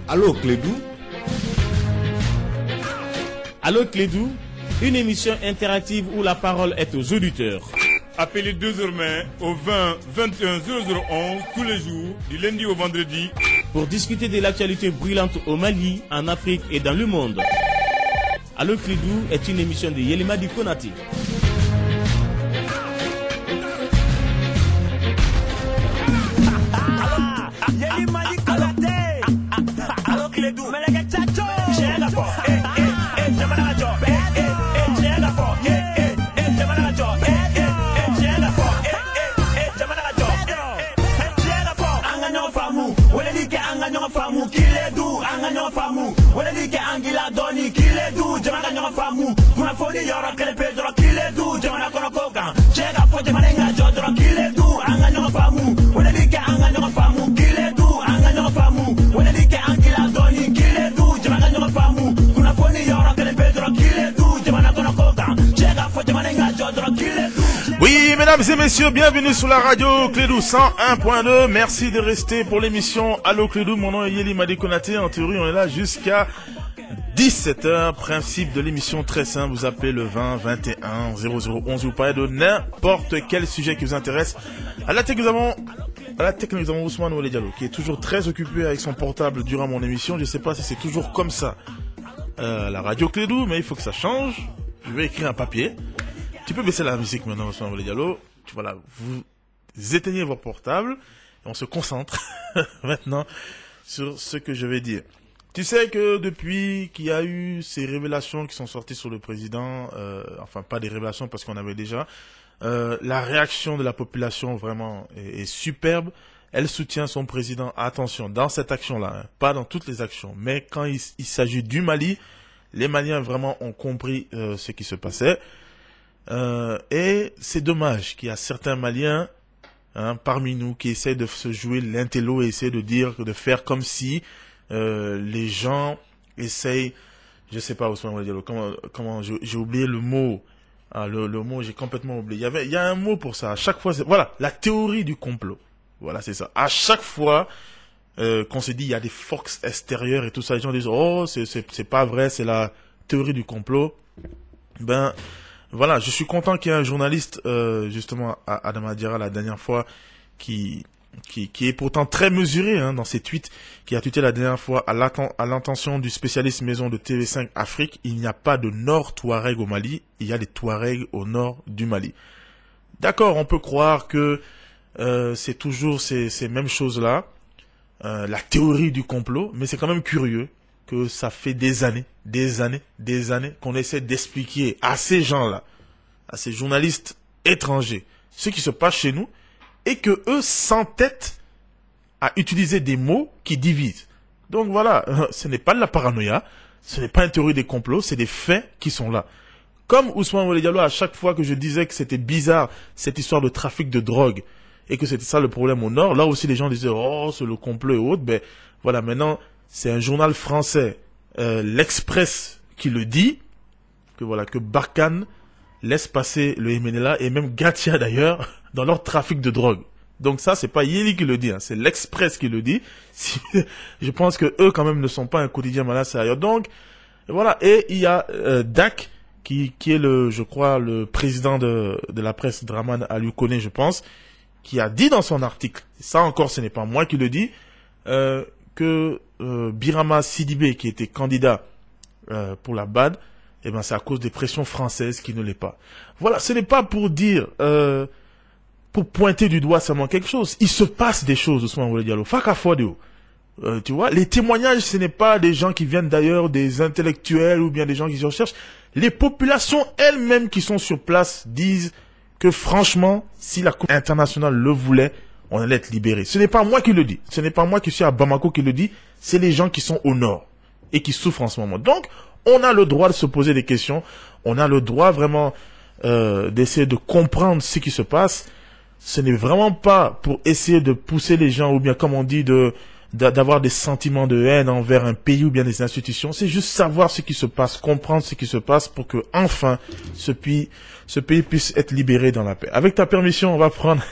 Allô Clédou. Allô Clédou, une émission interactive où la parole est aux auditeurs. Appelez désormais au 20 21 0011 tous les jours, du lundi au vendredi, pour discuter de l'actualité brûlante au Mali, en Afrique et dans le monde. Allô Clédou est une émission de Yelimadi Konati. Allô Clédou, Oui, mesdames et messieurs, bienvenue sur la radio Clédou 101.2. Merci de rester pour l'émission Allô Clédou. Mon nom est Yelimadi Konati. En théorie, on est là jusqu'à 17h. Principe de l'émission très simple. Vous appelez le 20 21 0011. Vous parlez de n'importe quel sujet qui vous intéresse. À la technique, nous avons Ousmane Ouele Diallo, qui est toujours très occupé avec son portable durant mon émission. Je ne sais pas si c'est toujours comme ça la radio Clédou, mais il faut que ça change. Je vais écrire un papier. Tu peux baisser la musique maintenant, Ousmane Ouele Diallo. Voilà, vous éteignez vos portables et on se concentre maintenant sur ce que je vais dire. Tu sais que depuis qu'il y a eu ces révélations qui sont sorties sur le président, enfin pas des révélations parce qu'on avait déjà, la réaction de la population vraiment est superbe. Elle soutient son président. Attention, dans cette action-là, hein, pas dans toutes les actions, mais quand il s'agit du Mali, les Maliens vraiment ont compris ce qui se passait. Et c'est dommage qu'il y a certains Maliens parmi nous qui essaient de se jouer l'intello et essaient de faire comme si les gens essayent, je sais pas Ousmane Diallo, comment j'ai oublié le mot. Le mot, j'ai complètement oublié. Il y a un mot pour ça. À chaque fois, voilà, la théorie du complot. Voilà, c'est ça. À chaque fois qu'on se dit il y a des forces extérieures et tout ça, les gens disent oh c'est pas vrai, c'est la théorie du complot. Ben voilà, je suis content qu'il y ait un journaliste justement Adama Diarra la dernière fois qui est pourtant très mesuré dans ses tweets, qui a tweeté la dernière fois à l'intention du spécialiste maison de TV5 Afrique, il n'y a pas de Nord Touareg au Mali, il y a des Touaregs au nord du Mali. D'accord, on peut croire que c'est toujours ces mêmes choses-là, la théorie du complot, mais c'est quand même curieux que ça fait des années qu'on essaie d'expliquer à ces gens-là, à ces journalistes étrangers, ce qui se passe chez nous, et que eux s'entêtent à utiliser des mots qui divisent. Donc voilà, ce n'est pas de la paranoïa, ce n'est pas une théorie des complots, c'est des faits qui sont là. Comme Ousmane Ouele Diallo, à chaque fois que je disais que c'était bizarre, cette histoire de trafic de drogue, et que c'était ça le problème au nord, là aussi les gens disaient, oh, c'est le complot et autres, ben voilà, maintenant, c'est un journal français, l'Express, qui le dit, que voilà, que Barkhane laisse passer le MNLA, et même Gatia d'ailleurs, dans leur trafic de drogue. Donc ça, c'est pas Yeli qui le dit, c'est l'Express qui le dit. Je pense que eux, quand même, ne sont pas un quotidien malin sérieux. Donc, voilà, et il y a Dak, qui est je crois, le président de la presse, Draman Alioukone, je pense, qui a dit dans son article, ça encore, ce n'est pas moi qui le dis, que Birama Sidibé, qui était candidat pour la BAD, eh ben c'est à cause des pressions françaises qui ne l'est pas. Voilà, ce n'est pas pour dire, pour pointer du doigt seulement quelque chose. Il se passe des choses, Ousmane Ouele Diallo. Tu vois, les témoignages, ce n'est pas des gens qui viennent d'ailleurs, des intellectuels ou bien des gens qui se recherchent. Les populations elles-mêmes qui sont sur place disent que franchement, si la Cour internationale le voulait, on allait être libéré. Ce n'est pas moi qui le dis. Ce n'est pas moi qui suis à Bamako qui le dit. C'est les gens qui sont au nord et qui souffrent en ce moment. Donc, on a le droit de se poser des questions. On a le droit vraiment d'essayer de comprendre ce qui se passe. Ce n'est vraiment pas pour essayer de pousser les gens ou bien, comme on dit, d'avoir des sentiments de haine envers un pays ou bien des institutions. C'est juste savoir ce qui se passe, comprendre ce qui se passe pour que enfin ce pays puisse être libéré dans la paix. Avec ta permission, on va prendre...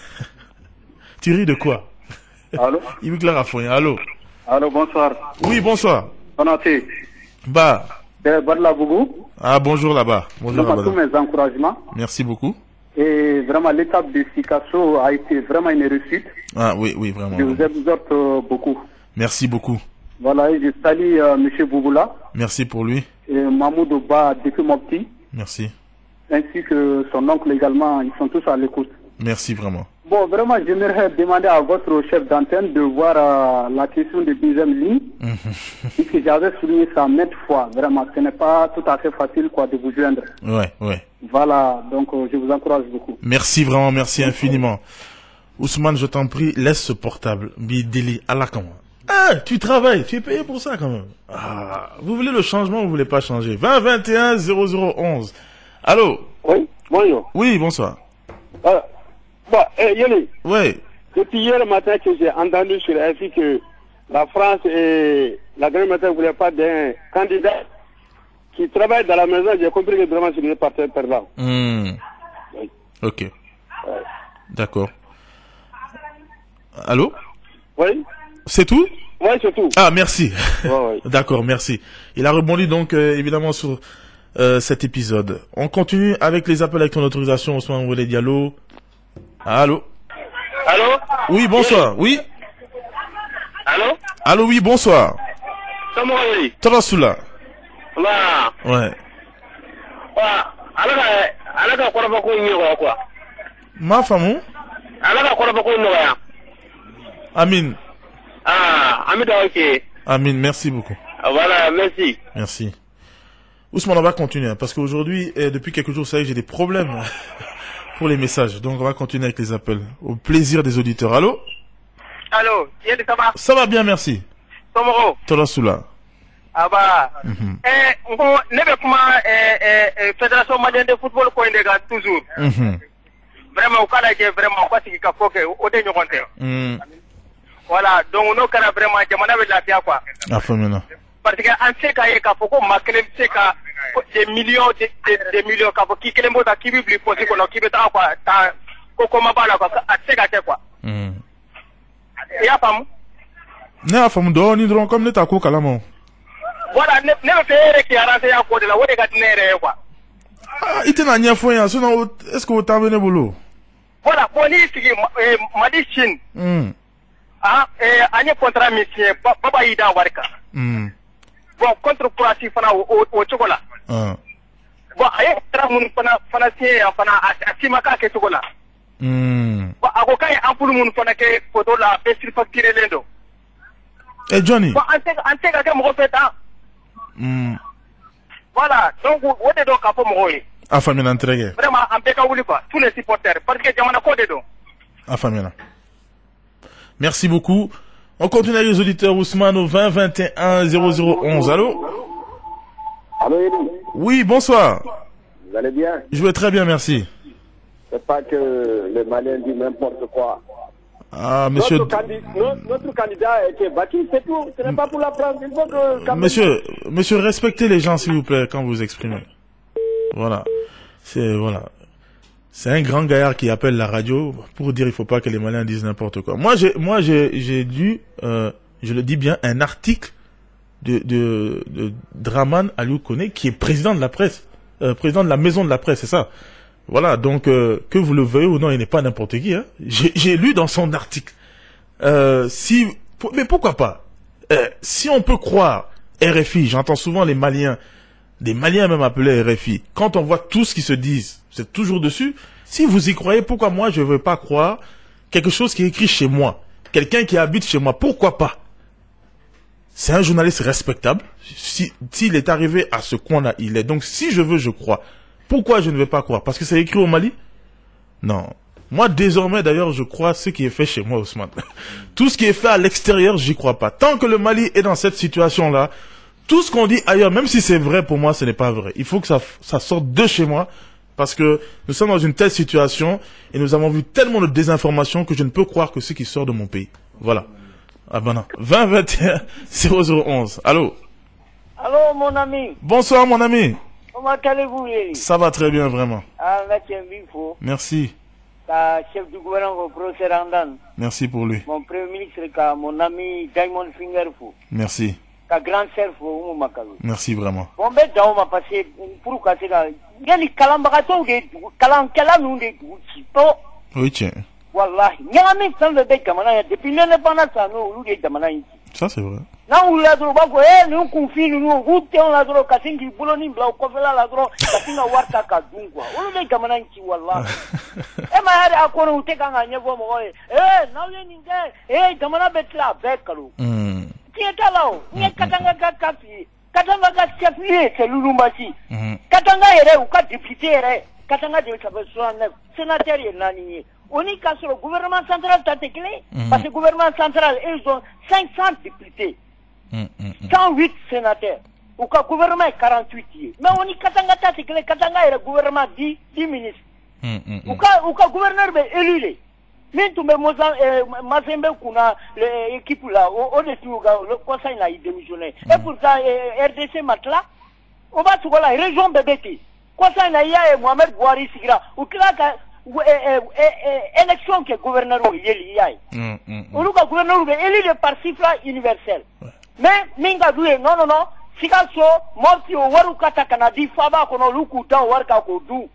Tu ris de quoi? Allô? Il veut que la rafouille. Allô? Allô, bonsoir. Oui, bonsoir. Konaté. Bah. Badla Bougou. Ah, bonjour là-bas. Bonjour tous mes encouragements. Merci beaucoup. Et vraiment, l'étape de Sikasso a été vraiment une réussite. Ah oui, oui, vraiment. Je vous exhorte beaucoup. Merci beaucoup. Voilà, et je salue M. Bouboula. Merci pour lui. Et Mahmoud Ba depuis Mopti. Merci. Ainsi que son oncle également, ils sont tous à l'écoute. Merci vraiment. Bon, vraiment, j'aimerais demander à votre chef d'antenne de voir la question de deuxième ligne. Puisque j'avais souligné ça maintes fois. Vraiment, ce n'est pas tout à fait facile quoi, de vous joindre. Ouais, ouais. Voilà, donc je vous encourage beaucoup. Merci vraiment, merci infiniment. Ousmane, je t'en prie, laisse ce portable. Bidili, Allah comment. Ah, tu travailles, tu es payé pour ça quand même. Ah, vous voulez le changement ou vous voulez pas changer? 20 21 0011. Allô? Oui, bonjour. Oui, bonsoir. Bon, Yoli. Oui. Depuis hier matin que j'ai entendu sur RFI que la France et la Grande-Bretagne ne voulaient pas d'un candidat qui travaille dans la maison, j'ai compris que vraiment c'est une partie perdante. Oui. Ok. D'accord. Allô? Oui. C'est tout? Oui, c'est tout. Ah, merci. Ouais. D'accord, merci. Il a rebondi donc évidemment sur cet épisode. On continue avec les appels avec ton autorisation, Ousmane Wele Diallo. Allô? Allô? Oui, bonsoir. Oui? Allô? Allô, oui, bonsoir. Comment est-ce que Tarasula. Là. Ouais. Alors, quoi? Ma femme? Alors, Amin. Ah, Amin, ok. Amin, merci beaucoup. Voilà, merci. Merci. Ousmane, on va continuer, hein, parce qu'aujourd'hui, depuis quelques jours, ça y est, j'ai des problèmes pour les messages. Donc, on va continuer avec les appels. Au plaisir des auditeurs. Allô? Allô, ça va? Ça va bien, merci. Tomoro. Tarasula. Ah bah. Fédération malienne de football, quoi, toujours. Vraiment, au Canada, vraiment, quoi, c'est qu'il faut que, au dernier compte. Voilà, donc, on a vraiment, j'aimerais avec la pierre, quoi. Ah, famille. Parce que, en ce cas, il y a des millions, des millions, qui est le mot qui veut plus possible, qui veut quoi, comment bala, quoi, à ce cas, quoi. Et à femme. Ne femme d'oni drone comme n'eta ko kalamo. Voilà, ne fait qui a rentré à côté de la Wodega Nere, quoi. Ah, il était n'a fouille, sinon, est-ce que vous t'en venez boulot? Voilà, police, Madichin. Ah, et un contrat, monsieur, Baba Ida Warka. Bon, contre Kurasi Fana au chocolat. Bon, aye, Tramun Fana, à Simaka, que chocolat. Bon, à Goka, un peu de monde Fana, que pour la best facture Lendo. Eh, Johnny. Bon, en tega que mon fait, voilà, donc, où est donc à Pomoy? À famille entregue. Vraiment, en Beka Oulipa, tous les supporters, parce que Jamana Code. À famille. Merci beaucoup. On continue avec les auditeurs Ousmane au 20 21 0011. Allô? Allô, Elie? Oui, bonsoir. Vous allez bien? Je vais très bien, merci. C'est pas que les Maliens disent n'importe quoi. Ah, monsieur. Notre candidat a été battu, c'est tout. Ce n'est pas pour la France. Il faut que... Monsieur, respectez les gens, s'il vous plaît, quand vous vous exprimez. Voilà. C'est un grand gaillard qui appelle la radio pour dire il faut pas que les Maliens disent n'importe quoi. Moi, j'ai dû, je le dis bien, un article de Draman Aliou Koné, qui est président de la presse, président de la maison de la presse, c'est ça. Voilà, donc, que vous le veuillez ou non, il n'est pas n'importe qui, hein. J'ai lu dans son article. Mais pourquoi pas? Si on peut croire RFI, j'entends souvent les Maliens, des Maliens même appelés RFI, quand on voit tout ce qu'ils se disent, c'est toujours dessus. Si vous y croyez, pourquoi moi je ne veux pas croire quelque chose qui est écrit chez moi? Quelqu'un qui habite chez moi, pourquoi pas? C'est un journaliste respectable. S'il est arrivé à ce coin-là, il est. Donc si je veux, je crois. Pourquoi je ne vais pas croire? Parce que c'est écrit au Mali? Non. Moi, désormais, d'ailleurs, je crois ce qui est fait chez moi, Ousmane. Tout ce qui est fait à l'extérieur, j'y crois pas. Tant que le Mali est dans cette situation-là, tout ce qu'on dit ailleurs, même si c'est vrai pour moi, ce n'est pas vrai. Il faut que ça sorte de chez moi, parce que nous sommes dans une telle situation, et nous avons vu tellement de désinformation que je ne peux croire que ce qui sort de mon pays. Voilà. Ah ben non. 20 21 0011. Allô? Allô, mon ami. Bonsoir, mon ami. Comment allez-vous, Yéli? Ça va très bien, vraiment. Ah, là, tu es vif. Merci. chef du gouvernement, professeur Andan. Merci pour lui. Mon premier ministre, mon ami Diamond Fingerfou. Merci. Ta grande sœur Fou Makalu. Merci vraiment. Bon, ben, dans ma passé, pour casser là. Il y a des calambarations, des calancalanous, des chipots. Oui, tiens. Wallahi. Il y a même sans le bec, depuis l'indépendance, nous, des Damanaï. Ça, c'est vrai. Là où la drogue, nous confinons, nous goûtons la drogue, Kassin qui bouloni, blanc, Kofela la drogue, Kassin a Warta Kadungwa. On est comme un anti Wallah. Et ma mère a connu où t'es quand on y voit moi. Non, il Damana Betla, Bekalo. Qui est là? Il y a Katanga Kapi. Katanga Kapi, c'est Lulumbashi. Katanga est ou 4 députés, Katanga de Chabesoine, sénateur et Nani. On est qu'à sur le gouvernement central, t'as été clé, parce que le gouvernement central, ils ont 500 députés, 108 sénateurs, ou que le gouvernement est 48. Mais on est Katanga, t'as été clé, Katanga est le gouvernement 10 ministres. Ou que le gouverneur est élu. Mais tout le monde, Mazembe, Kuna, l'équipe là, au-dessus, le conseil là, il démissionné. Et pour ça, RDC Matla, on va trouver la région BBT. Conseil là, il y a Mohamed Bouhari Sigra, ou que là, élection que gouverneur il y a. On le gouverneur est élu par sifflet universel. Mais minga doué non sikaso morti o waru kata kanadi faba kono lukuta warka ko du.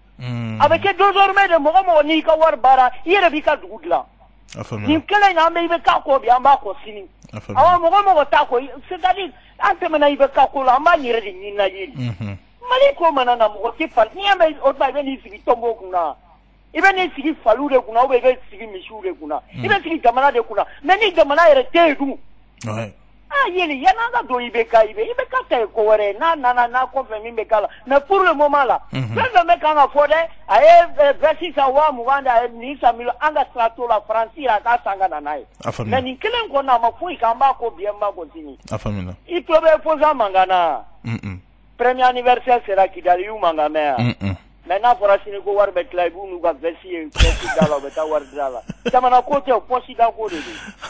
Avec désormais de momo ni ka war bara yere bika dugla. Ni kele na me be ka ko bi amba ko sini. Awa momo ta ko c'est-à-dire antemena ibe ka ko la ma nyere ni na yiri. Mali ko manana mo ke fa ni ambe o ba be ni sigi tombo kuna. Ibe ni sigi falu de kuna ou ibe sigi mishu de kuna ibe sigi jamana de kuna mais ni jamana ere tedu ouais yeli yana do ibe ka ta ko wore na ko fe mi be kala mais pour le moment là le mec en a fodé aye versi sa wa muwanda ni sa milo anga strato la France ya ka sanga na nai mais ni kelen ko na ma fui ka mba ko bien mba ko sini afamina il peut be posa mangana premier anniversaire sera Kidali ou mangana maintenant pour assurer ko war bet lay bu nu ga versi dala beta war dala tamana ko te posi da ko de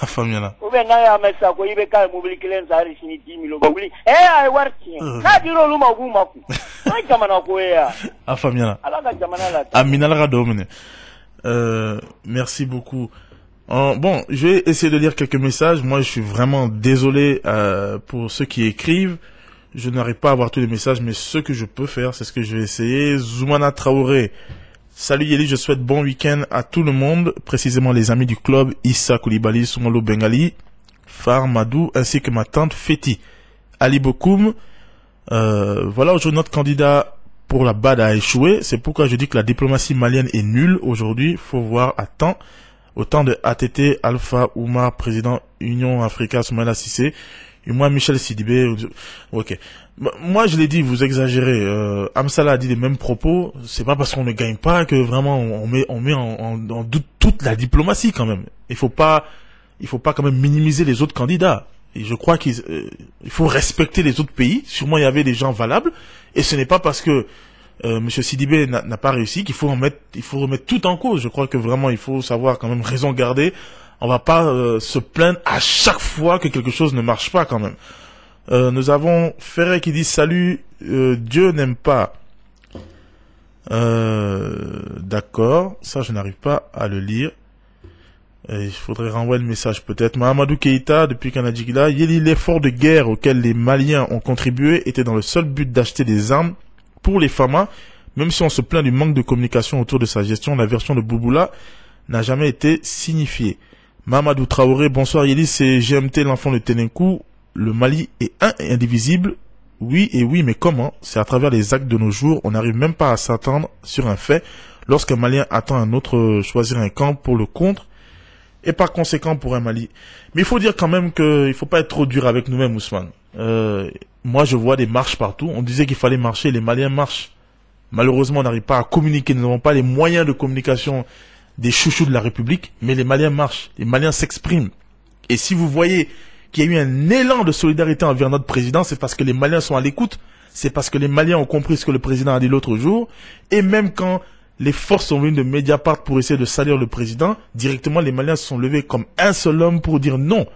afamina o be na ya mesa ko ibe ka mobile kilen zari sini 10 000 ba wuli ay war ti na diro lu ma gu maku ay tamana ko ya afamina ala ga tamana la amina la domine merci beaucoup. Bon, je vais essayer de lire quelques messages. Moi, je suis vraiment désolé pour ceux qui écrivent. Je n'arrive pas à avoir tous les messages, mais ce que je peux faire, c'est ce que je vais essayer. Zoumana Traoré. Salut Yeli, je souhaite bon week-end à tout le monde, précisément les amis du club, Issa Koulibaly, Soumolo Bengali, Far Madou, ainsi que ma tante Feti. Ali Bokoum. Voilà, aujourd'hui notre candidat pour la BAD a échoué. C'est pourquoi je dis que la diplomatie malienne est nulle aujourd'hui. Faut voir à temps. Autant de ATT, Alpha Oumar, président Union Africaine, Soumaïla Cissé. Et moi, Michel Sidibé, ok. Moi, je l'ai dit, vous exagérez. Amsala a dit les mêmes propos. C'est pas parce qu'on ne gagne pas que vraiment on met en doute toute la diplomatie quand même. Il faut pas quand même minimiser les autres candidats. Et je crois qu'il faut respecter les autres pays. Sûrement, il y avait des gens valables. Et ce n'est pas parce que Monsieur Sidibé n'a pas réussi qu'il faut remettre tout en cause. Je crois que vraiment, il faut savoir quand même raison garder. On va pas se plaindre à chaque fois que quelque chose ne marche pas quand même. Nous avons Ferret qui dit salut, Dieu n'aime pas. D'accord, ça je n'arrive pas à le lire. Il faudrait renvoyer le message peut-être. Mahamadou Keïta, depuis Kanadjigila, Yeli, l'effort de guerre auquel les Maliens ont contribué était dans le seul but d'acheter des armes pour les FAMA. Même si on se plaint du manque de communication autour de sa gestion, la version de Bouboula n'a jamais été signifiée. Mamadou Traoré, bonsoir Yeli, c'est GMT, l'enfant de Ténékou. Le Mali est un et indivisible. Oui et oui, mais comment? C'est à travers les actes de nos jours. On n'arrive même pas à s'attendre sur un fait. Lorsqu'un Malien attend un autre choisir un camp pour le contre, et par conséquent pour un Mali. Mais il faut dire quand même qu'il faut pas être trop dur avec nous-mêmes, Ousmane. Moi, je vois des marches partout. On disait qu'il fallait marcher, les Maliens marchent. Malheureusement, on n'arrive pas à communiquer. Nous n'avons pas les moyens de communication des chouchous de la République, mais les Maliens marchent, les Maliens s'expriment. Et si vous voyez qu'il y a eu un élan de solidarité envers notre président, c'est parce que les Maliens sont à l'écoute, c'est parce que les Maliens ont compris ce que le président a dit l'autre jour, et même quand les forces sont venues de Mediapart pour essayer de salir le président, directement les Maliens se sont levés comme un seul homme pour dire non.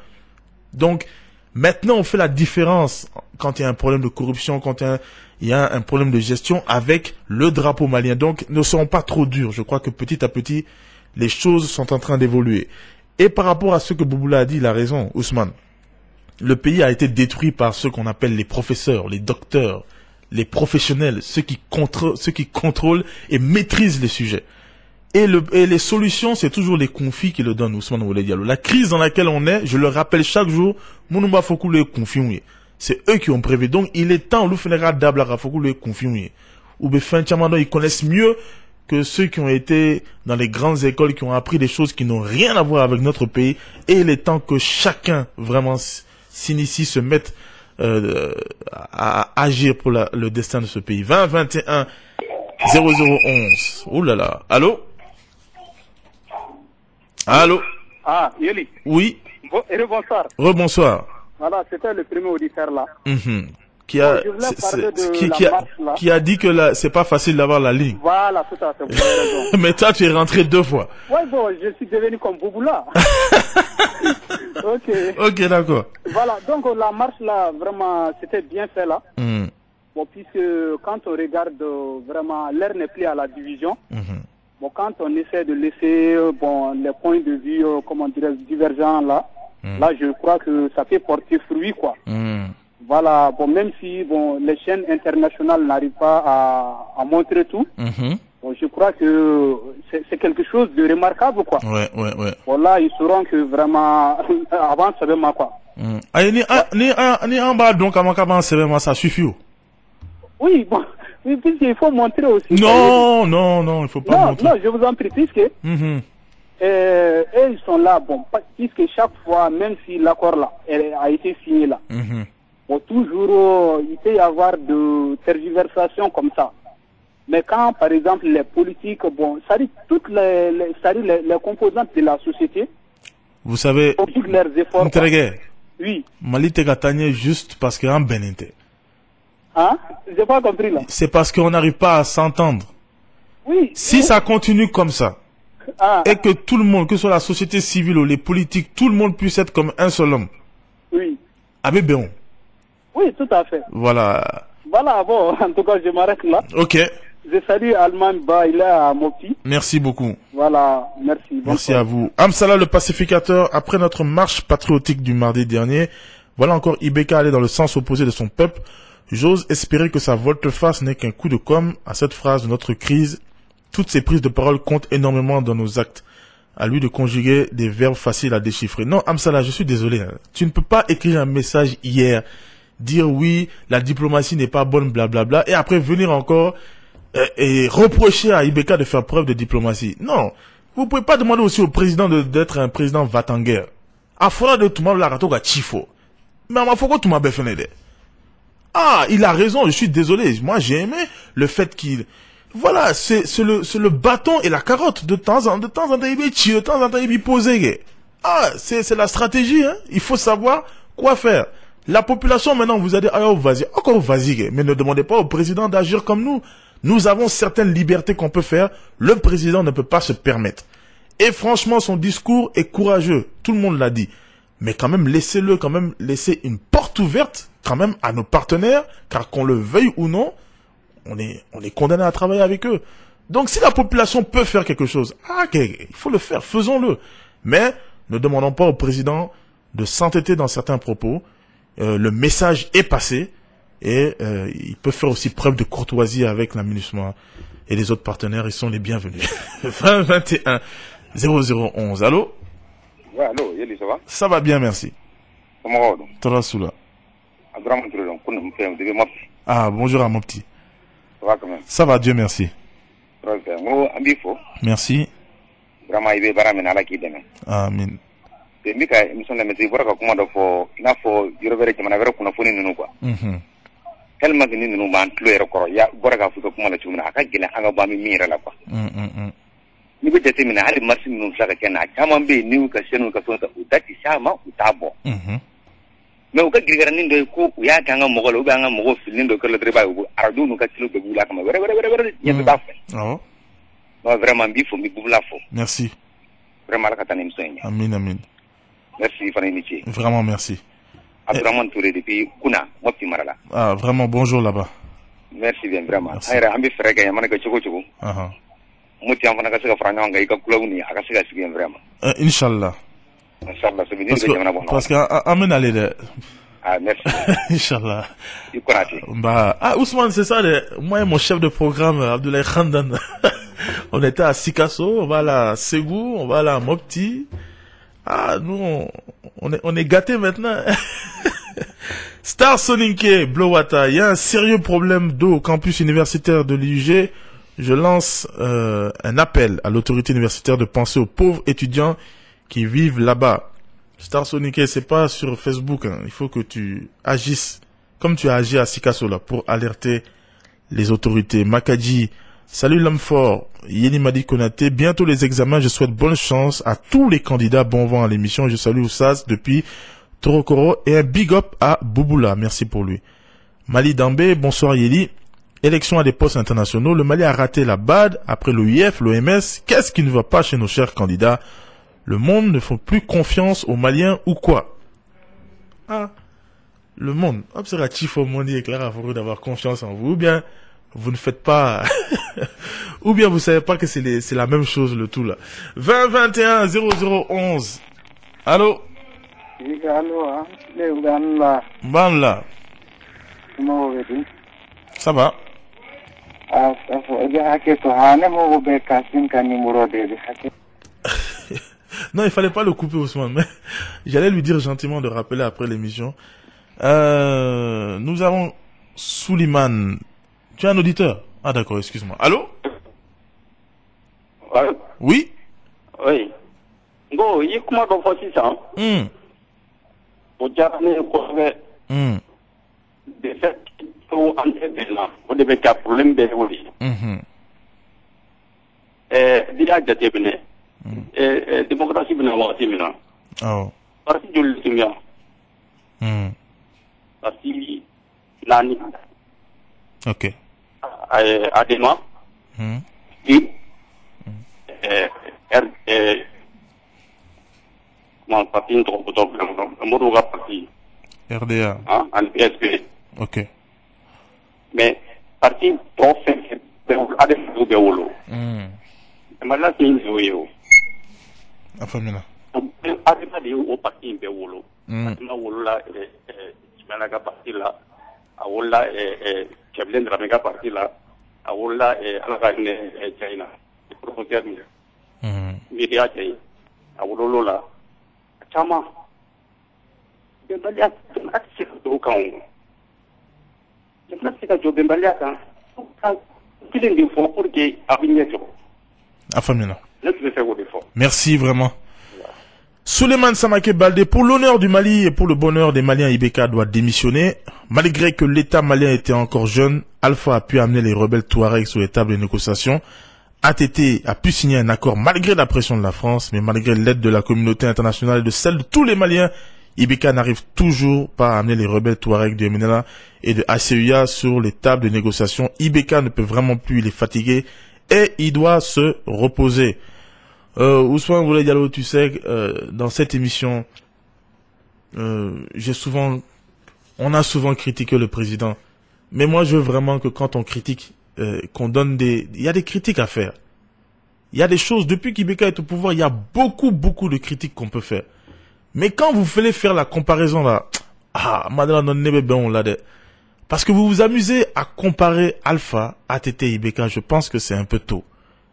Donc, maintenant on fait la différence quand il y a un problème de corruption, quand il y a un problème de gestion avec le drapeau malien. Donc, ne serons pas trop durs. Je crois que petit à petit, les choses sont en train d'évoluer. Et par rapport à ce que Bouboula a dit, il a raison, Ousmane. Le pays a été détruit par ce qu'on appelle les professeurs, les docteurs, les professionnels, ceux qui contrôlent et maîtrisent les sujets. Et les solutions, c'est toujours les conflits qui le donnent, Ousmane Oulé Diallo. La crise dans laquelle on est, je le rappelle chaque jour, Mounouba Fokou le conflit. C'est eux qui ont prévu. Donc, il est temps, l'Oufenera Dablara Fokou le conflit. Ou Befin Chamando, ils connaissent mieux que ceux qui ont été dans les grandes écoles, qui ont appris des choses qui n'ont rien à voir avec notre pays. Et il est temps que chacun vraiment s'initie, se mette à agir pour le destin de ce pays. 20 21 0011. Ouh là là. Allô? Allô? Ah, Yeli. Oui. Rebonsoir. Rebonsoir. Voilà, c'était le premier auditeur là. Qui a dit que c'est pas facile d'avoir la ligne. Voilà, tout à fait. Vous avez raison. Mais toi, tu es rentré 2 fois. Ouais, bon, je suis devenu comme Bouboula. Ok, d'accord. Voilà, donc la marche là, vraiment, c'était bien fait là. Bon, puisque quand on regarde vraiment, l'air n'est plus à la division. Bon, quand on essaie de laisser les points de vue, comment dirais-je, divergents là, là, je crois que ça peut porter fruit, quoi. Voilà, bon, même si les chaînes internationales n'arrivent pas à montrer tout, bon, je crois que c'est quelque chose de remarquable, quoi. Ouais. Bon, là, ils sauront que vraiment, avant, ça va quoi. Ni en bas, donc, avant, ça suffit. Oui, bon, puisqu'il faut montrer aussi. Non, il faut pas montrer. Non, je vous en prie, puisque et ils sont là, bon, puisque chaque fois, même si l'accord là a été signé là, bon, toujours, il peut y avoir de tergiversations comme ça. Mais quand, par exemple, les politiques, bon, ça dit toutes les composantes de la société, vous savez, toutes leurs efforts. Oui. Mali te gagné juste parce qu'il y a un bénité. Hein? J'ai pas compris là. C'est parce qu'on n'arrive pas à s'entendre. Oui. Si ça continue comme ça, et que tout le monde, que ce soit la société civile ou les politiques, tout le monde puisse être comme un seul homme. Oui. Abébéon. Oui, tout à fait. Voilà. Voilà, bon, en tout cas, je m'arrête là. Ok. Je salue Alman Ba, il est à Mopti. Merci beaucoup. Voilà, merci. Merci à vous. Amsala le pacificateur, après notre marche patriotique du mardi dernier, voilà encore Ibeka aller dans le sens opposé de son peuple. J'ose espérer que sa volte-face n'est qu'un coup de com' à cette phrase de notre crise. Toutes ces prises de parole comptent énormément dans nos actes. À lui de conjuguer des verbes faciles à déchiffrer. Non, Amsala, je suis désolé. Tu ne peux pas écrire un message hier, dire oui, la diplomatie n'est pas bonne, blablabla, et après venir encore et reprocher à Ibeka de faire preuve de diplomatie. Non, vous pouvez pas demander aussi au président d'être un président va-t-en-guerre. Afora de Touma Larato Chifo. Mais à ma fois Touma Befenede. Ah, il a raison, je suis désolé. Moi, j'ai aimé le fait qu'il... Voilà, c'est le bâton et la carotte. De temps en temps, de temps en temps, il posé. Ah, c'est la stratégie, hein. Il faut savoir quoi faire. La population, maintenant, vous a dit, ah, vas-y, encore vas-y, mais ne demandez pas au président d'agir comme nous. Nous avons certaines libertés qu'on peut faire. Le président ne peut pas se permettre. Et franchement, son discours est courageux. Tout le monde l'a dit. Mais quand même, laissez-le, quand même, laissez une porte ouverte, quand même, à nos partenaires, car qu'on le veuille ou non, on est condamné à travailler avec eux. Donc, si la population peut faire quelque chose, il faut le faire, faisons-le. Mais, ne demandons pas au président de s'entêter dans certains propos. Le message est passé, et il peut faire aussi preuve de courtoisie avec la MINUSMA et les autres partenaires, ils sont les bienvenus. 20 21 0011. Allô? Ouais, allô, Yeli, ça va? Ça va bien, merci. Comment va? Tarassoula. Ah, bonjour à mon petit. Ça va quand même? Ça va, Dieu merci. Merci. Vraiment, il est vraiment à la qui demain. Amen. Et Mika, il me semble que c'est vrai que comment faut, il a faut, je reverrai que mon avère qu'on a fourni nous quoi. Tellement que nous m'en clouer encore. Il y a Borga Fuka comment la chumina, à qui n'a pas mis mire là quoi. Ni peut être mina, allez, merci nous faire qu'un a chamambe, nous caché nous cassons ou dati chama ou tabo. Mais au cas de gagner de coup, il y a qu'un mogol ou un mogol filin de que le travail ou ardou nous cassons de boula comme il y a pas fait. Non, vraiment, bifo, mi boula fo. Merci. Vraiment, la catane m'soigne. Amin. Merci, Fanny. Vraiment, merci. Abdourahmane Touré depuis Kuna, Mopti Marala. Ah, vraiment, bonjour là-bas. Merci bien, vraiment. Aïra, ambi frère, y'a manaka choko choko. muti an fana ka se ka fara ɲɔgɔn kan i ka club ni a ka se ka sigi vraiment Inch'Allah. Inch'Allah c'est bien jamana kɔnɔ parce que amen aller de merci Inch'Allah. I Konate. Bah Ousmane, c'est ça moi et mon chef de programme Abdoulaye Khandan. On était à Sikasso, on va à Ségou, on va à Mopti. Nous on est gâtés maintenant. Star Soninke, Blowata, il y a un sérieux problème d'eau au campus universitaire de l'IUG. Je lance un appel à l'autorité universitaire de penser aux pauvres étudiants qui vivent là-bas. Star Soninke, c'est pas sur Facebook, hein. Il faut que tu agisses comme tu as agi à Sikasso là pour alerter les autorités. Makadji, salut l'homme fort. Yeni Madi Konaté, bientôt les examens, je souhaite bonne chance à tous les candidats, bon vent à l'émission. Je salue Oussaz depuis Torokoro et un big up à Bouboula, merci pour lui. Mali Dambé, bonsoir Yeli. Élection à des postes internationaux, le Mali a raté la BAD après l'OIF, l'OMS. Qu'est-ce qui ne va pas chez nos chers candidats? Le monde ne fait plus confiance aux Maliens ou quoi? Le monde, observatif au monde éclaire à vous d'avoir confiance en vous, ou bien vous ne faites pas, ou bien vous savez pas que c'est la même chose le tout là. 20 21 0011. Allô? Banla. Ça va? Non, il fallait pas le couper, Ousmane, mais j'allais lui dire gentiment de rappeler après l'émission. Nous avons Souliman. Tu es un auditeur? Ah d'accord, excuse-moi. Allô? Oui? Oui. Go, il comment on fait ça? Au Japon, de fait, pour entrer dedans, vous devez avoir un problème de oui. Déjà, démocratie, bien avoir maintenant. Oh. Parti de l'Utimia. Parti Nani. Ok. Adema. Et comment parti une trop parti. RDA. En PSP. Ok. Mais parti trop fait Adema Beolo. Mais là c'est une vidéo. Afamina. Adema de au parti Beolo. Adema Wolola Chimanaga parti là. Awola Kevlin Ramega parti là. Awola Alagane China. Professeur Miria Chai. Awolola. Chama. Bembalia accès au camp. Je pense que je Bembalia quand il est fort pour que avenir. Afamina. Laisse le faire au défaut. Merci vraiment. Souleymane Samake Baldé, pour l'honneur du Mali et pour le bonheur des Maliens, Ibeka doit démissionner. Malgré que l'État malien était encore jeune, Alpha a pu amener les rebelles Touaregs sur les tables de négociation. ATT a pu signer un accord malgré la pression de la France, mais malgré l'aide de la communauté internationale et de celle de tous les Maliens, Ibeka n'arrive toujours pas à amener les rebelles Touaregs de MNLA et de ACUA sur les tables de négociation. Ibeka ne peut vraiment plus les fatiguer et il doit se reposer. Ousmane Boulay Diallo, tu sais, dans cette émission, on a souvent critiqué le président. Mais moi, je veux vraiment que quand on critique, qu'on donne il y a des critiques à faire. Il y a des choses, depuis qu'Ibeka est au pouvoir, il y a beaucoup de critiques qu'on peut faire. Mais quand vous voulez faire la comparaison là, parce que vous vous amusez à comparer Alpha, ATT et Ibeka, je pense que c'est un peu tôt.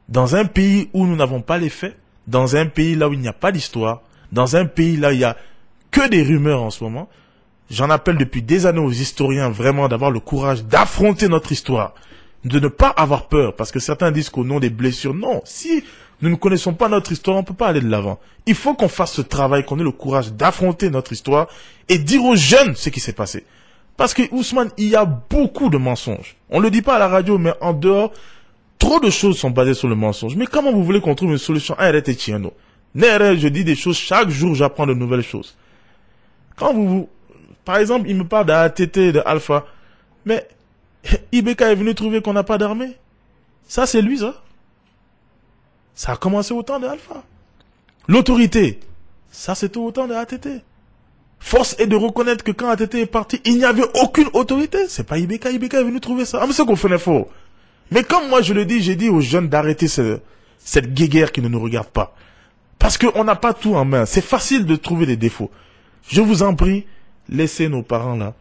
Dans un pays où nous n'avons pas les faits, dans un pays là où il n'y a pas d'histoire, dans un pays là où il n'y a que des rumeurs en ce moment, j'en appelle depuis des années aux historiens vraiment d'avoir le courage d'affronter notre histoire, de ne pas avoir peur, parce que certains disent qu'au nom des blessures, non, si nous ne connaissons pas notre histoire, on ne peut pas aller de l'avant. Il faut qu'on fasse ce travail, qu'on ait le courage d'affronter notre histoire et dire aux jeunes ce qui s'est passé. Parce que Ousmane, il y a beaucoup de mensonges. On ne le dit pas à la radio, mais en dehors, trop de choses sont basées sur le mensonge. Mais comment vous voulez qu'on trouve une solution? Je dis des choses, chaque jour j'apprends de nouvelles choses. Quand par exemple, il me parle d'ATT, de Alpha, mais Ibeka est venu trouver qu'on n'a pas d'armée. Ça, c'est lui, ça. Ça a commencé au temps de Alpha. L'autorité, ça c'était au temps de ATT. Force est de reconnaître que quand ATT est parti, il n'y avait aucune autorité. C'est pas Ibeka. Ibeka est venu trouver ça. Ah, mais c'est qu'on fait fort. Mais comme moi je le dis, j'ai dit aux jeunes d'arrêter cette guéguerre qui ne nous regarde pas. Parce qu'on n'a pas tout en main. C'est facile de trouver des défauts. Je vous en prie, laissez nos parents là.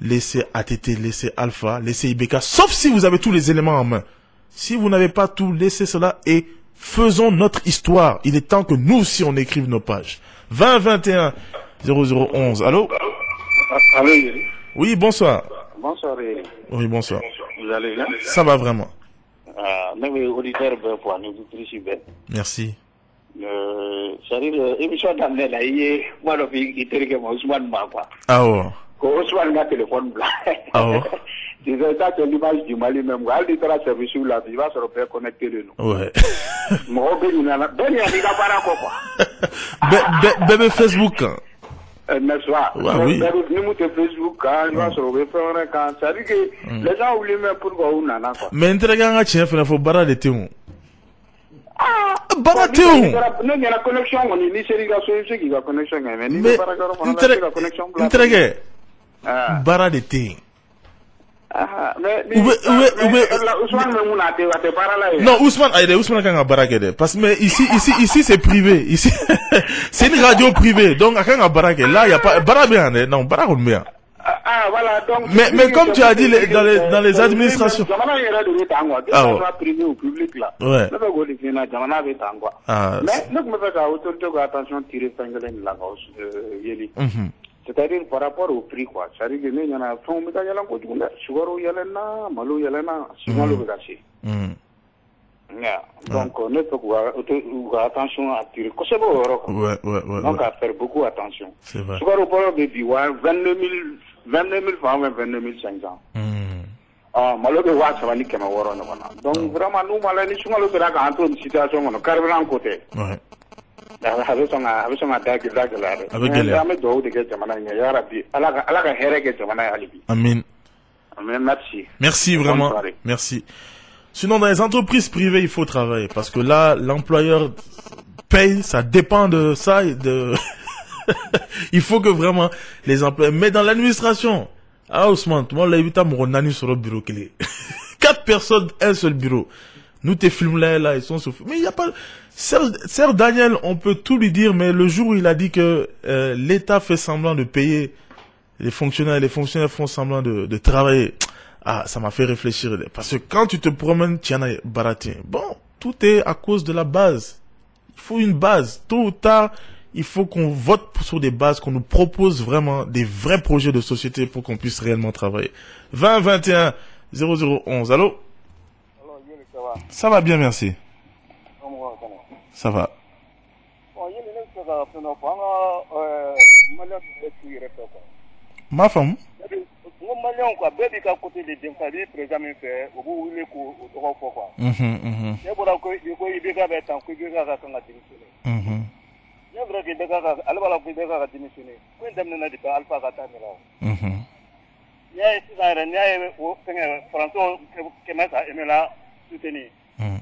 Laissez ATT, laissez Alpha, laissez IBK. Sauf si vous avez tous les éléments en main. Si vous n'avez pas tout, laissez cela et faisons notre histoire. Il est temps que nous aussi on écrive nos pages. 20 21 0011. Allô? Allô? Oui, bonsoir. Bonsoir. Oui, bonsoir. Vous allez bien? Ça va vraiment. Merci. C'est-à-dire, l'émission d'amener là, moi, il était Ousmane Bakwa. Ah ouais. Ousmane a téléphone blanc. Ah ouais. C'est ça, c'est l'image du Mali même. Il est à service sur la vie, il va se repérer connecté de nous. Ouais. Bébé Facebook. N'est-ce pas? Oui. Nous Facebook, il va se repérer quand ça dit que les gens oublient même pourquoi on en a quoi. Mais intéressant, il faut barrer les théons. Baratéo. Non, il y a la connexion, on est ni série qui va connexion, mais intéressé. Baratéo. Non, Ousmane quand baraqué parce que ici c'est privé, ici c'est une radio privée, donc quand baraqué là il y a pas barabien, non baraque bien. Voilà, donc, mais comme tu as dit dans les administrations. C'est-à-dire par rapport au prix, quoi. C'est-à-dire que nous, il y en a fonds, mais il y en a beaucoup de sugar, il y en a, malo, il y en a, souvent le gâché. Donc, on ne peut pas attention à tirer. C'est beau, donc, à faire beaucoup attention. C'est vrai. Sugar au port de Biwa, 22 000 francs, 22 500. Malo de Wa, ça va niquer ma waro. Donc, vraiment, nous, malais, nous, sommes dans une situation, on a carrément côté. Avec son attaque, Amen. Merci. Merci vraiment. Merci. Sinon, dans les entreprises privées, il faut travailler parce que là, l'employeur paye, ça dépend de ça et de. Il faut que vraiment les employés. Mais dans l'administration, Ousmane, tout le monde l'a évité à mon sur le bureau qu'il est. 4 personnes, un seul bureau. Nous, tes films là, ils sont souffrés. Mais il n'y a pas. Serge Daniel, on peut tout lui dire, mais le jour où il a dit que l'État fait semblant de payer les fonctionnaires font semblant de travailler, ça m'a fait réfléchir. Parce que quand tu te promènes, tu en as baraté. Bon, tout est à cause de la base. Il faut une base. Tôt ou tard, il faut qu'on vote sur des bases, qu'on nous propose vraiment des vrais projets de société pour qu'on puisse réellement travailler. 20 21 0011. Allô? Ça va bien, merci. Ça va. Ma femme?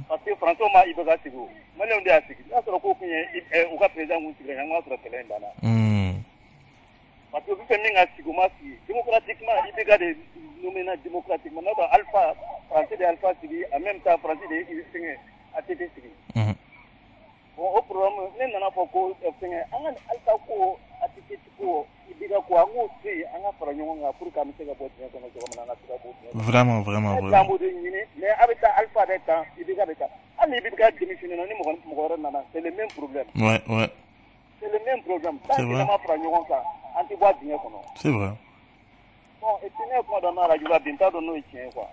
Parce que François m'a dit que Malien de Afrique, là sur le coup, au cas présent, vous tirez un autre terrain d'Anna. Parce que vous faites un sigomasi, démocratiquement, il y a des nominats démocratiquement, notre alpha, français de alpha civil, en même temps français de ATT civil. Au programme, nous n'avons pas fait un alpha co ATT co, il y a quoi, on sait, un affaire pour qu'on se gagne. Vraiment. Mais avec la alpha d'État, il y a des cas. C'est le même problème. Ouais. C'est le même problème. C'est vrai. C'est vrai. Bon, et puis, nous, dans la radio, bientôt, nous, il tient, quoi.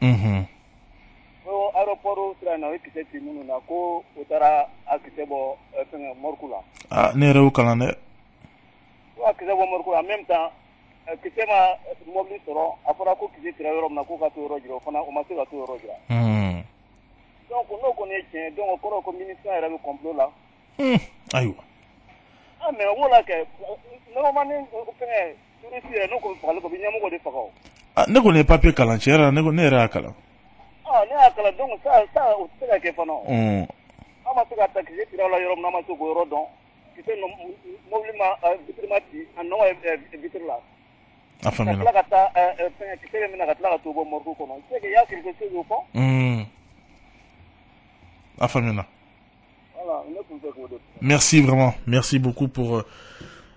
Aéroport, c'est un architecte, nous, on a quoi, au Tara, architecte, Morkula. Ah, n'est-ce pas au calendrier? Architecte, Morkula, en même temps, que c'est ma mobile sur après coup qui est très heureux, n'a pas tout heureux, on a massé à tout heureux. Donc, on connaît, donc, on connaît comme ministre, il y a le complot là. Aïe. Ah, mais voilà que, normalement, on fait, nous, on parle comme il y a beaucoup de fagots. Ah, ne connaît pas plus calanchère, ne connaît rien à Cala. Ah, donc, ça, c'est la question. Ah, ma soeur a attaqué, il a la Europe, n'a pas tout heureux, donc, c'est un mobile diplomatique, un nom est vitre là. Enfin, il y a quelque chose au fond. Afamena. Voilà, merci vraiment. Merci beaucoup pour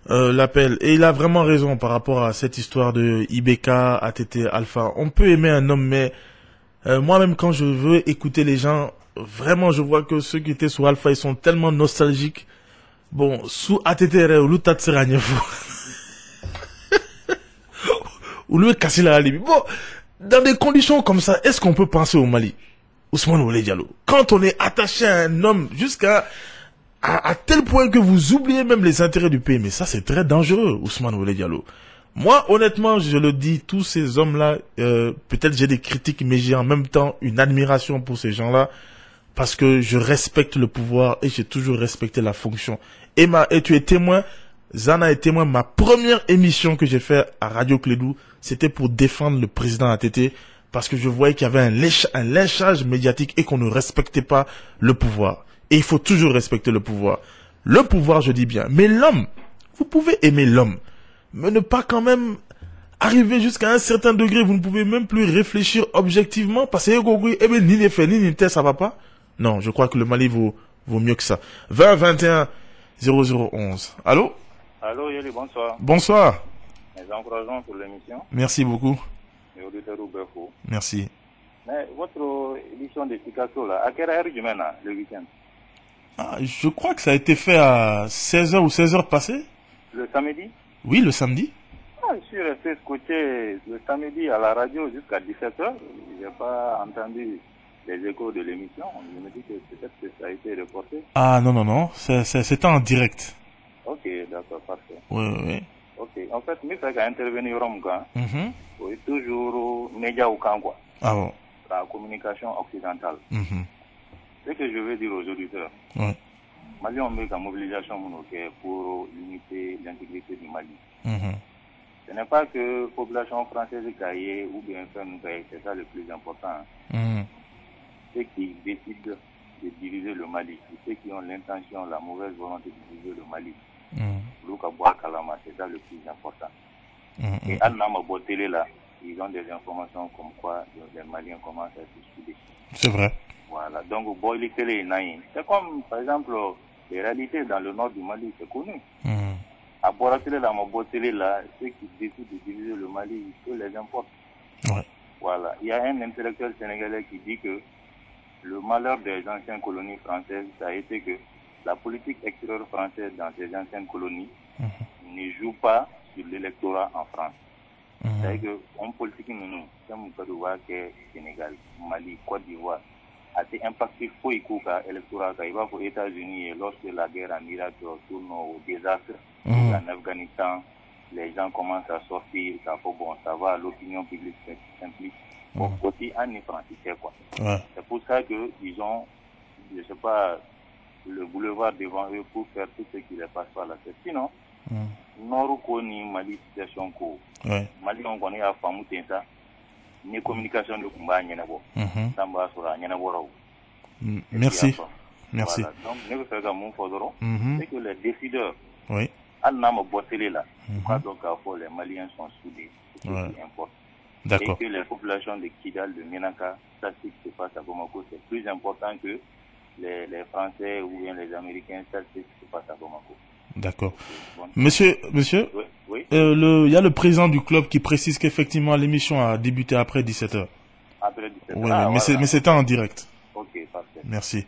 l'appel. Et il a vraiment raison par rapport à cette histoire de IBK, ATT, Alpha. On peut aimer un homme, mais moi-même, quand je veux écouter les gens, vraiment, je vois que ceux qui étaient sous Alpha, ils sont tellement nostalgiques. Bon, sous ATT, ou ou le casser la Libye. Bon, dans des conditions comme ça, est-ce qu'on peut penser au Mali? Ousmane Oulé Diallo. Quand on est attaché à un homme jusqu'à à tel point que vous oubliez même les intérêts du pays, mais ça c'est très dangereux, Ousmane Oulé Diallo. Moi, honnêtement, je le dis, tous ces hommes-là, peut-être j'ai des critiques, mais j'ai en même temps une admiration pour ces gens-là, parce que je respecte le pouvoir et j'ai toujours respecté la fonction. Et tu es témoin, Zana est témoin, ma première émission que j'ai fait à Radio Clédou, c'était pour défendre le président ATT, parce que je voyais qu'il y avait un lynchage médiatique et qu'on ne respectait pas le pouvoir. Et il faut toujours respecter le pouvoir. Le pouvoir, je dis bien. Mais l'homme, vous pouvez aimer l'homme, mais ne pas quand même arriver jusqu'à un certain degré. Vous ne pouvez même plus réfléchir objectivement, parce que ni les faits, ni les tests, ça va pas. Non, je crois que le Mali vaut mieux que ça. 20 21 0011. Allô? Allô, Yeli, bonsoir. Bonsoir. Mes encouragements pour l'émission. Merci beaucoup. Beaucoup. Merci. Mais votre émission de Picasso, là, à quelle heure du mène, le week-end? Je crois que ça a été fait à 16h ou 16h passées. Le samedi? Oui, le samedi. Je suis resté scotché le samedi à la radio jusqu'à 17h. Je n'ai pas entendu les échos de l'émission. Je me dis que peut-être que ça a été reporté. Ah non. C'était en direct. Ok, d'accord, parfait. Oui. Ok, en fait, je vais intervenir au toujours média au Kangwa. Ah bon. La communication occidentale. Ce que je veux dire aux auditeurs. Oui. Mali, on met la mobilisation pour limiter l'intégrité du Mali. Ce n'est pas que la population française caillée ou bien c'est ça le plus important. Ceux qui décident de diriger le Mali, ceux qui ont l'intention, la mauvaise volonté de diriger le Mali. C'est ça le plus important. Et à Nama Botélé là, ils ont des informations comme quoi les Maliens commencent à se souder. C'est vrai. Voilà, donc Boili Télé Naïn. C'est comme par exemple les réalités dans le nord du Mali, c'est connu. À Boratélé là, Botélé là, ceux qui décident de diriger le Mali, peu les importe. Ouais. Voilà, il y a un intellectuel sénégalais qui dit que le malheur des anciennes colonies françaises, ça a été que la politique extérieure française dans ces anciennes colonies ne joue pas sur l'électorat en France. C'est-à-dire qu'en politique, nous sommes Sénégal, Mali, Côte d'Ivoire, a été impacté pour l'électorat qui va aux États-Unis et lorsque la guerre en Irak tourne au désastre, en Afghanistan, les gens commencent à sortir, ça va, l'opinion publique s'implique. Bon, côté en français, quoi. C'est pour ça que ils ont, je sais pas, le boulevard devant eux pour faire tout ce qui les passe par la tête. Sinon, Noruko ni Mali situation ko. Mali on connaît à Famoutin ça. Ni communication de combat n'y en a pas. Samba sura n'y en a pas. Merci. Merci. Voilà. Donc, nous faisons mon fodoro. C'est que les décideurs, oui. À Nama Botélé là, donc les Maliens sont soudés. C'est ce qui importe. D'accord. Et que les populations de Kidal, de Menaka, ça ce qui se passe à Bamako, c'est plus important que les Français ou bien les Américains, ça c'est ce qui se passe à Bamako. D'accord. Monsieur, oui. Il y a le président du club qui précise qu'effectivement l'émission a débuté après 17h. Après 17h. Oui, mais c'était en direct. Ok, parfait. Merci.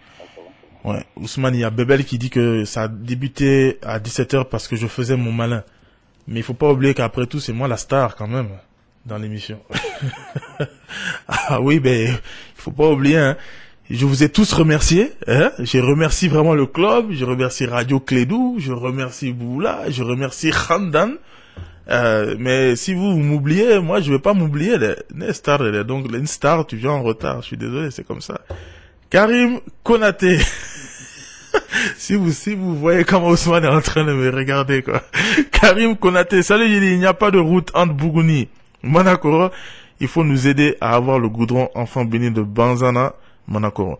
Ouais, Ousmane, il y a Bebel qui dit que ça a débuté à 17h parce que je faisais mon malin. Mais il faut pas oublier qu'après tout, c'est moi la star quand même dans l'émission. Ah oui, il faut pas oublier, hein. Je vous ai tous remerciés, hein. Je remercie vraiment le club, je remercie Radio Clédou, je remercie Boula, je remercie Khandan. Mais si vous m'oubliez, moi je vais pas m'oublier les stars. Donc une star, tu viens en retard. Je suis désolé, c'est comme ça. Karim Konaté. si vous voyez comment Ousmane est en train de me regarder, quoi. Karim Konaté, salut, il n'y a pas de route entre Bougouni, Manakoro. Il faut nous aider à avoir le goudron enfant béni de Banzana, Manakoro.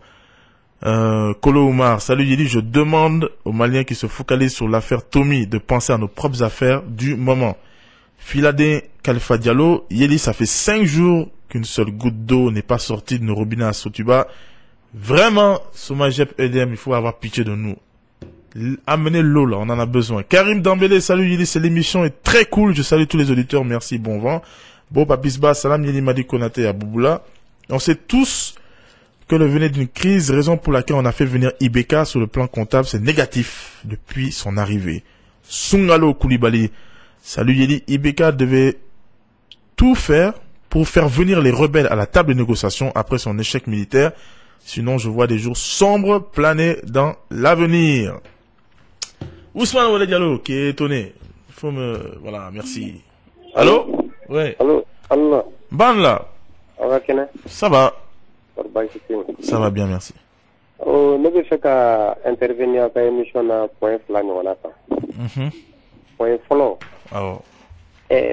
Kolo Oumar, salut Yeli, je demande aux Maliens qui se focalisent sur l'affaire Tommy de penser à nos propres affaires du moment. Filadé Khalifa Diallo, Yeli, ça fait 5 jours qu'une seule goutte d'eau n'est pas sortie de nos robinets à Sotuba. Vraiment, Somajep EDM, il faut avoir pitié de nous. Amenez l'eau là, on en a besoin. Karim Dambélé, salut Yeli, c'est l'émission est très cool. Je salue tous les auditeurs, merci, bon vent. Bon Papisba, salam Yeli Madi Konaté à Bouboula. On sait tous que le venait d'une crise, raison pour laquelle on a fait venir Ibeka sur le plan comptable, c'est négatif depuis son arrivée. Sungalo Koulibaly, salut Yeli, Ibeka devait tout faire pour faire venir les rebelles à la table de négociation après son échec militaire. Sinon, je vois des jours sombres planer dans l'avenir. Ousmane Wale Diallo, qui est étonné. Il faut me... Voilà, merci. Allô? Ouais. Allô? Allô? Ban là. Ça va. Ça va bien, merci. Ne veux pas intervenir à l'émission à point flan ou à point follow.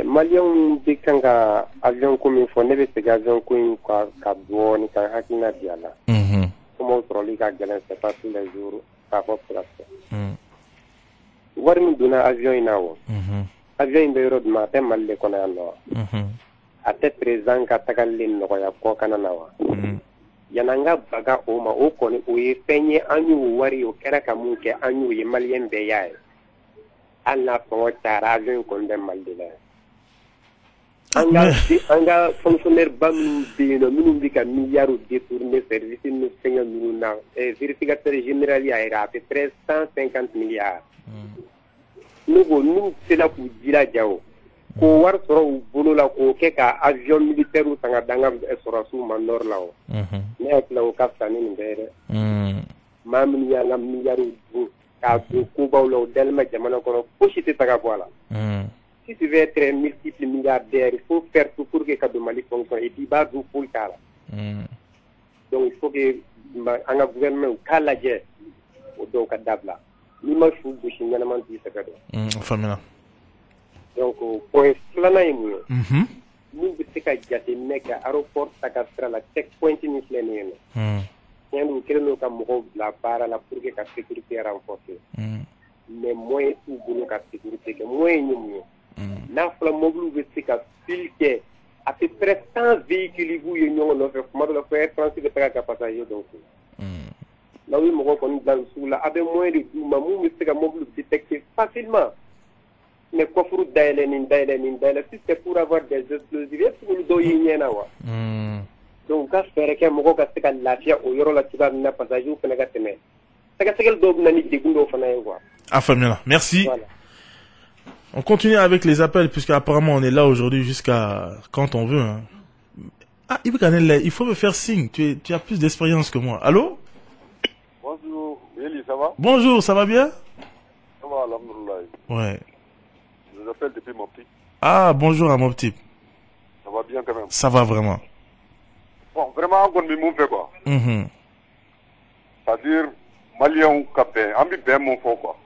Malion Bikanga avion comme il faut ne veut pas avion comme Cabo ni Hakina Diala. Comme autre liga galant c'est pas tous les jours par place. Warmi duna avion inawo. Avion in road matin mal le konano. A te présent ka tagalin no ya ko kananawa. Yananga baga oma o koni o ye penye anyu wari o kera kamunke anyu ye malien be yae. Alla po tara avion konde mal de la. Anga fonctionnaire bam bino minum bika milliards détourné service nous seigneur nous na vérificateur général ya era à peu près 150 milliards. Nous c'est là pour dire jao ko war soro bolo la ko ke ka avion militaire tanga danga soro su manor la o ne akla o kaptani ndere mam ya ngam milliards ka ko bawlo delma jamana ko possite taga voilà. Si tu veux être multiple milliardaire, il faut faire tout pour que le Mali fonctionne. Et puis, il va vous pour le cas. Donc, il faut que un gouvernement ou calage au cadavre. Nous ne pouvons pas faire ça. Donc, pour cela, nous devons faire des aéroports, la checkpoint, nous devons faire la barre pour que la sécurité soit renforcée. Mais moins ou la sécurité, moins nous. N'a pas mobile veut ka filter à peu près 100 véhicules vous union on fait comment le faire transit de passager donc là oui mon qu'on dans sous là avec moins de mamou mais c'est mobile détecter facilement mais quoi pour d'aller si c'est pour avoir des explosifs pour nous donner na wa donc ka faire que mon ka c'est ka lafia au yoro la tuba na passager ou fena teme c'est que quel dog na ni digundo fana wa afamina merci voilà. On continue avec les appels, puisqu'apparemment on est là aujourd'hui jusqu'à quand on veut. Hein. Ah, il faut me faire signe, tu as plus d'expérience que moi. Allô? Bonjour, Eli, ça va? Bonjour, ça va bien? Ça va, alhamdoulilah. Ouais. Je vous appelle depuis Mopti. Ah, bonjour à Mopti. Ça va bien quand même? Ça va vraiment. Bon, vraiment, on me fait quoi? C'est-à-dire, Malien ou Capé, on me fait mon faux quoi.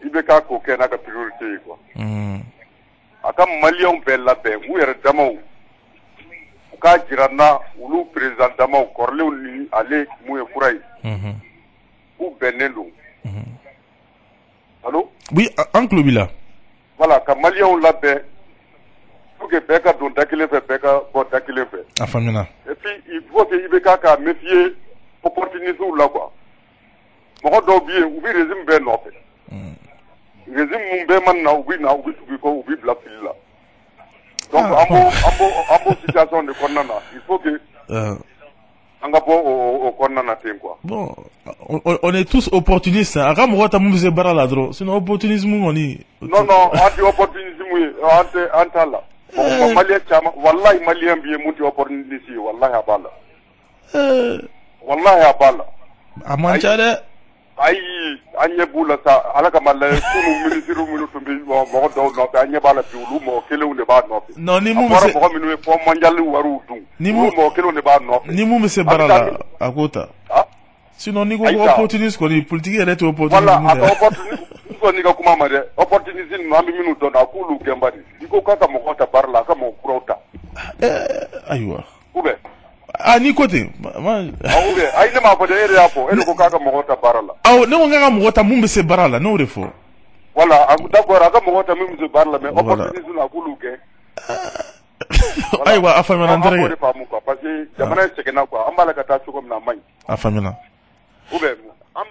Ibeka ko kena ka priorité quoi. Aka Malien bella be mu yere damaw. Ka jirana ulu président damaw korle uli ale mu e furai. Ou benelo. Allô? Oui, oncle Bila. Voilà, ka Malien la be. Faut que beka don dakile fe beka bon dakile fe. Afamina. Et puis il faut que Ibeka ka méfier opportunité là quoi. Mo do bien ou bi régime ben no fait. Régime Mumbai na ubi black là. Donc ambo situation de Konana, il faut que Angapo au Konana quoi. Bon, on est tous opportunistes. Akamwata mumze barala dro. Sinon opportunisme on est. Non, anti-opportunisme anti-là. Bon, Malien chama, wallahi Malien bien muti opportunisme, wallahi abala. Wallahi abala. Amanchade. Ayi anye bula sa alaka mala kunu ministre munu tumbi mo do no anye bala biulu mo kele unde ba no non ni mu mo minu ko mondial waru dun ni mu mo kele unde ba no ni mu se barala akota sinon ni ko opportuniste ko ni politique elle est opportuniste voilà opportuniste ko ni ka kuma mare opportuniste no ambi minu do na kulu kembadi iko kaka mo kota barla ka mo krota aywa ube ni côté ube ayi ma fa de ere apo ene ko kaka mo kota barla ne ko ngaka mo kota mumbe se barala no refo voilà d'accord aka mo kota mumbe se barla mais opportuniste na kulu ke Aïwa, Afamina Ndere. Parce que jamana segena quoi, ambala kata comme na mai. Afamina.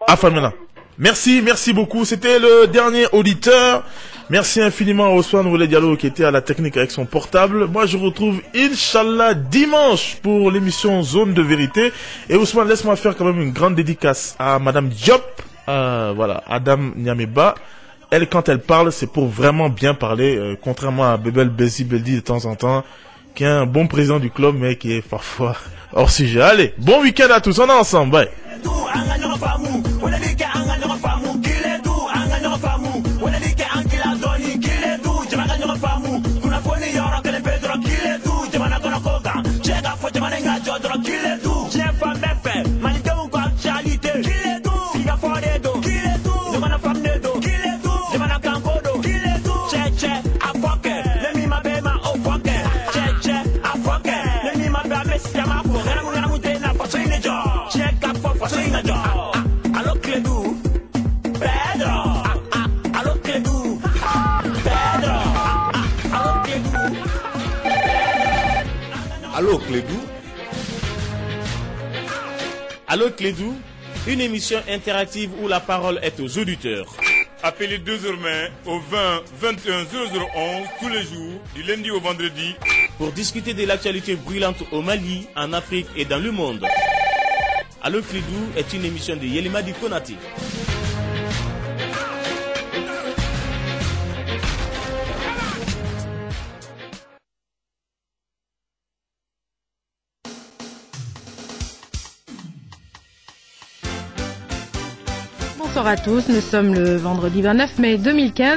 Afamina. Merci beaucoup. C'était le dernier auditeur. Merci infiniment à Ousmane Roulé Diallo qui était à la technique avec son portable. Moi, je retrouve Inch'Allah dimanche pour l'émission Zone de Vérité. Et Ousmane, laisse-moi faire quand même une grande dédicace à Madame Diop. Voilà, Adam Nyameba. Elle, quand elle parle, c'est pour vraiment bien parler, contrairement à Bebel Bezi Beldi de temps en temps, qui est un bon président du club, mais qui est parfois hors sujet. Allez, bon week-end à tous, on est ensemble, bye. Allô Clédou, une émission interactive où la parole est aux auditeurs. Appelez désormais au 20 21 0011 tous les jours, du lundi au vendredi, pour discuter de l'actualité brûlante au Mali, en Afrique et dans le monde. Allô Clédou est une émission de Yelimadi Konaté. Bonsoir à tous, nous sommes le vendredi 29 mai 2015.